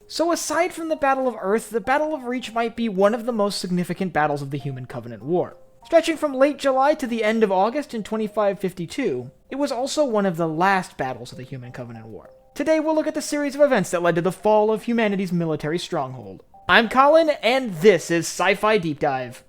So aside from the Battle of Earth, the Battle of Reach might be one of the most significant battles of the Human Covenant War. Stretching from late July to the end of August in 2552, it was also one of the last battles of the Human Covenant War. Today we'll look at the series of events that led to the fall of humanity's military stronghold. I'm Colin, and this is Sci-Fi Deep Dive.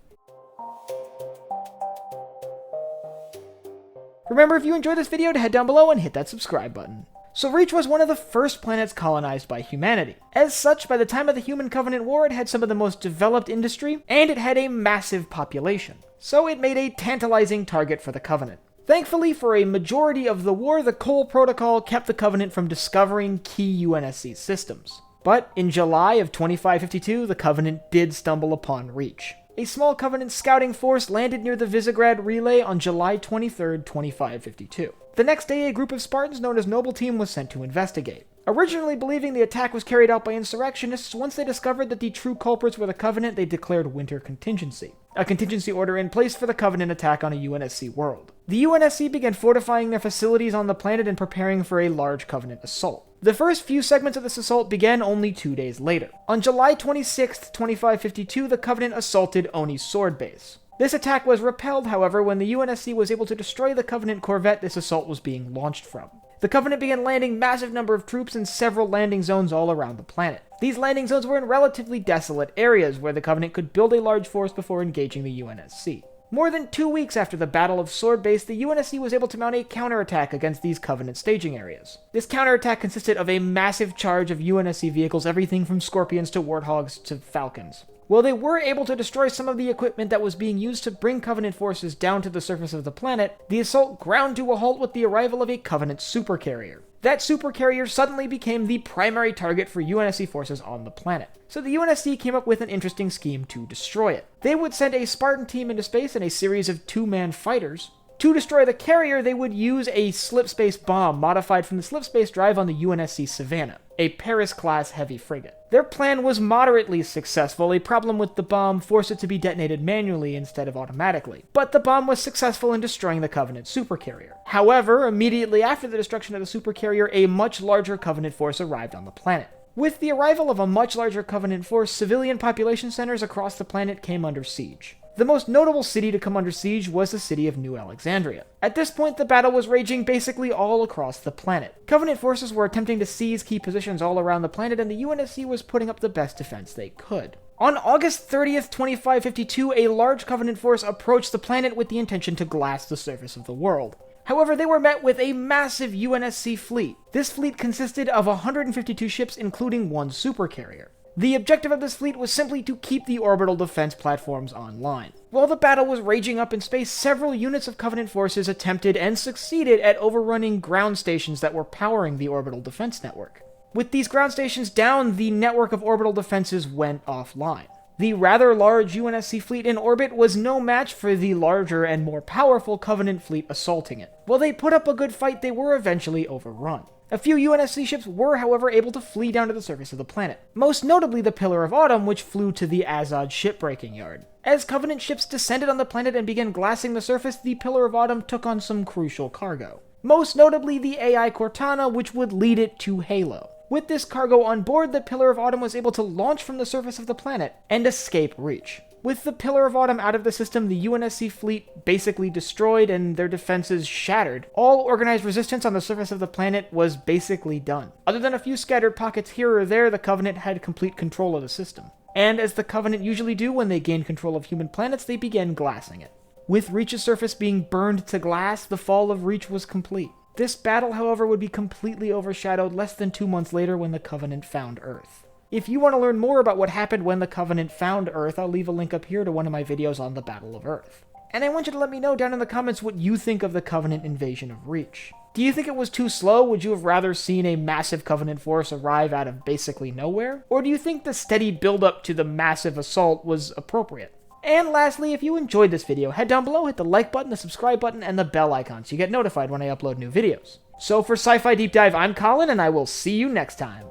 Remember, if you enjoyed this video, to head down below and hit that subscribe button. So Reach was one of the first planets colonized by humanity. As such, by the time of the Human Covenant War, it had some of the most developed industry, and it had a massive population. So it made a tantalizing target for the Covenant. Thankfully, for a majority of the war, the Cole Protocol kept the Covenant from discovering key UNSC systems. But in July of 2552, the Covenant did stumble upon Reach. A small Covenant scouting force landed near the Visegrad Relay on July 23, 2552. The next day, a group of Spartans known as Noble Team was sent to investigate. Originally believing the attack was carried out by insurrectionists, once they discovered that the true culprits were the Covenant, they declared winter contingency, a contingency order in place for the Covenant attack on a UNSC world. The UNSC began fortifying their facilities on the planet and preparing for a large Covenant assault. The first few segments of this assault began only 2 days later. On July 26, 2552, the Covenant assaulted Oni's sword base. This attack was repelled, however, when the UNSC was able to destroy the Covenant corvette this assault was being launched from. The Covenant began landing massive number of troops in several landing zones all around the planet. These landing zones were in relatively desolate areas where the Covenant could build a large force before engaging the UNSC. More than 2 weeks after the Battle of Sword Base, the UNSC was able to mount a counterattack against these Covenant staging areas. This counterattack consisted of a massive charge of UNSC vehicles, everything from Scorpions to Warthogs to Falcons. While they were able to destroy some of the equipment that was being used to bring Covenant forces down to the surface of the planet, the assault ground to a halt with the arrival of a Covenant supercarrier. That supercarrier suddenly became the primary target for UNSC forces on the planet. So the UNSC came up with an interesting scheme to destroy it. They would send a Spartan team into space and a series of two-man fighters. To destroy the carrier, they would use a slipspace bomb modified from the slipspace drive on the UNSC Savannah, a Paris-class heavy frigate. Their plan was moderately successful. A problem with the bomb forced it to be detonated manually instead of automatically. But the bomb was successful in destroying the Covenant supercarrier. However, immediately after the destruction of the supercarrier, a much larger Covenant force arrived on the planet. With the arrival of a much larger Covenant force, civilian population centers across the planet came under siege. The most notable city to come under siege was the city of New Alexandria. At this point, the battle was raging basically all across the planet. Covenant forces were attempting to seize key positions all around the planet, and the UNSC was putting up the best defense they could. On August 30th, 2552, a large Covenant force approached the planet with the intention to glass the surface of the world. However, they were met with a massive UNSC fleet. This fleet consisted of 152 ships, including one supercarrier. The objective of this fleet was simply to keep the orbital defense platforms online. While the battle was raging up in space, several units of Covenant forces attempted and succeeded at overrunning ground stations that were powering the orbital defense network. With these ground stations down, the network of orbital defenses went offline. The rather large UNSC fleet in orbit was no match for the larger and more powerful Covenant fleet assaulting it. While they put up a good fight, they were eventually overrun. A few UNSC ships were, however, able to flee down to the surface of the planet, most notably the Pillar of Autumn, which flew to the Azod Shipbreaking Yard. As Covenant ships descended on the planet and began glassing the surface, the Pillar of Autumn took on some crucial cargo. Most notably the AI Cortana, which would lead it to Halo. With this cargo on board, the Pillar of Autumn was able to launch from the surface of the planet and escape Reach. With the Pillar of Autumn out of the system, the UNSC fleet basically destroyed and their defenses shattered. All organized resistance on the surface of the planet was basically done. Other than a few scattered pockets here or there, the Covenant had complete control of the system. And as the Covenant usually do when they gain control of human planets, they began glassing it. With Reach's surface being burned to glass, the fall of Reach was complete. This battle, however, would be completely overshadowed less than 2 months later when the Covenant found Earth. If you want to learn more about what happened when the Covenant found Earth, I'll leave a link up here to one of my videos on the Battle of Earth. And I want you to let me know down in the comments what you think of the Covenant invasion of Reach. Do you think it was too slow? Would you have rather seen a massive Covenant force arrive out of basically nowhere? Or do you think the steady build-up to the massive assault was appropriate? And lastly, if you enjoyed this video, head down below, hit the like button, the subscribe button, and the bell icon so you get notified when I upload new videos. So for Sci-Fi Deep Dive, I'm Colin, and I will see you next time.